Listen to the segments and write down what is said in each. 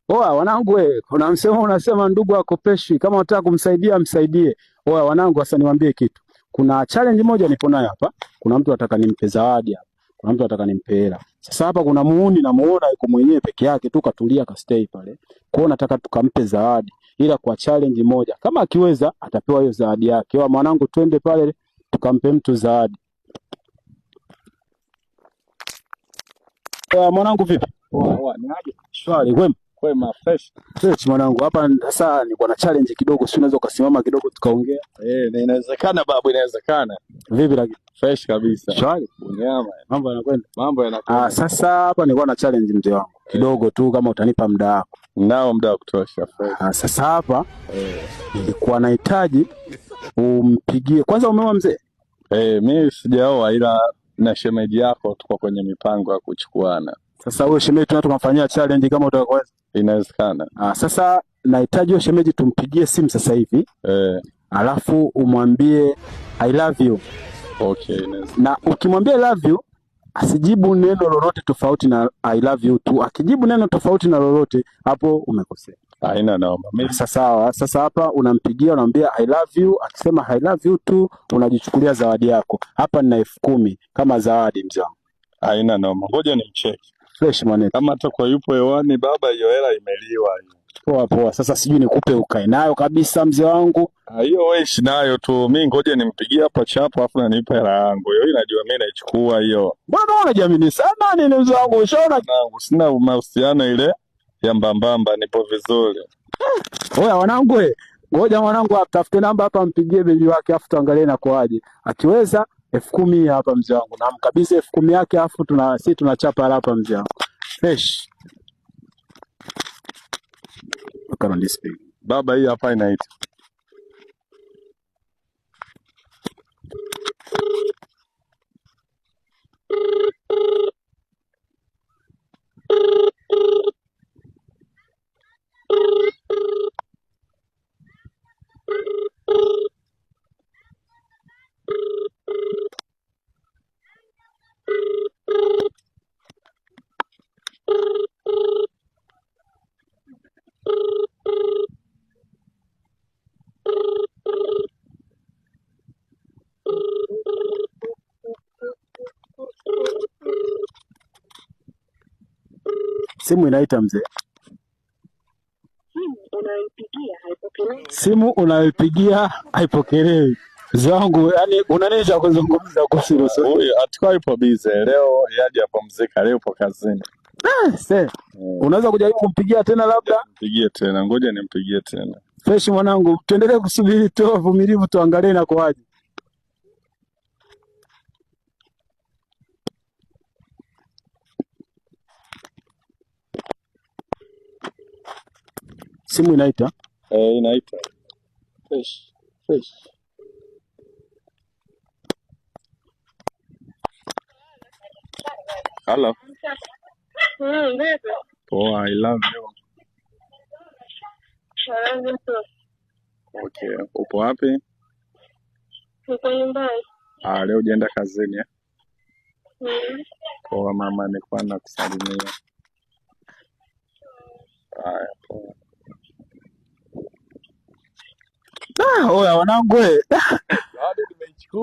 Oa wanangu, kuna msemo unasema ndugu akopeshwi, kama unataka kumsaidia msaidie. Oa wanangu, sasa niwaambie kitu. Kuna challenge moja nipo nayo hapa. Kuna mtu anataka nimpe zawadi hapa. Kuna mtu anataka nimpe hela. Sasa hapa kuna muuni namuona yuko mwenyewe peke yake tu katulia ka stay pale. Kwa hiyo nataka tukampe zawadi. Ila kwa challenge moja. Kama akiweza atapewa hiyo zawadi yake. Oa mwanangu, twende pale tukampe mtu zawadi. Mwanangu vipi? Poa, ni aje? Shwari, kwema? Kwema, fresh. Fresh mwanangu, hapa sasa niko na challenge kidogo, si unaweza ukasimama kidogo tukaongea? Inawezekana babu, inawezekana. Vipi lakini? Fresh kabisa. Shwari. Unyama. Mambo yanakwenda? Mambo yanakwenda. Sasa hapa nilikuwa na challenge mzee wangu. Kidogo tu kama utanipa muda wako. Nao muda wa kutosha, fresh. Sasa hapa nilikuwa nahitaji umpigie. Kwanza umeoa mzee? Mimi sijaoa ila na shemeji yako tuko kwenye mipango ya kuchukuana. Sasa wewe shemeji tunatumfanyia challenge kama utaweza? Inawezekana. Sasa nahitaji wewe shemeji tumpigie simu sasa hivi. Alafu umwambie I love you. Okay, na ukimwambia I love you asijibu neno lolote tofauti na I love you tu. Akijibu neno tofauti na lolote, hapo umekosea. Haina noma. Sasa hapa unampigia unamwambia I love you, akisema I love you tu unajichukulia zawadi yako. Hapa nina 10,000 kama zawadi mzee wangu. Haina noma. Ngoja nimcheck. Fresh mwanetu. Kama atakuwa yupo hewani baba, hiyo hela imeliwa hiyo. Poa. Sasa sijui nikupe ukae nayo kabisa mzee wangu. Hiyo wewe ishi nayo tu. Mimi ngoja nimpigie hapa chapo afu na nipe hela yangu. Hiyo inajua mimi naichukua hiyo. Mbona unajiamini sana nini mzee wangu? Ushaona sina mahusiano ile ya mbambamba, nipo vizuri. Oya wanangu, ngoja mwanangu atafute namba hapa mpigie bebi wake afu tuangalie na kwaje. Akiweza 10,000 hapa mzee wangu. Na mkabidhi 10,000 yake afu sisi tunachapa hapa mzee wangu. Fresh. Baba hii hapa inaita. Simu inaita mzee. Simu unayopigia haipokelewi. Zangu, yani unanisha kuzungumza kuhusu huyu atakuwa yupo busy leo, yaje apumzika leo yupo kazini. Unaweza kujaribu kumpigia tena labda? Mpigie tena, ngoja nimpigie tena. Fresh mwanangu, tuendelee kusubiri tu vumilivu tuangalie na kwaje. Simu inaita? Inaita. Fresh. Hello. Poa, I love you. Okay, upo wapi? Niko nyumbani. Leo hujaenda kazini eh? Poa mama, nilikuwa nakusalimia. Poa. Oya wanangu,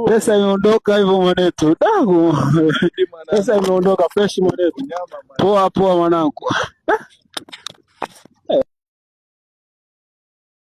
pesa imeondoka hivyo mwanetu. Pesa imeondoka fresh mwanetu. Poa mwanangu.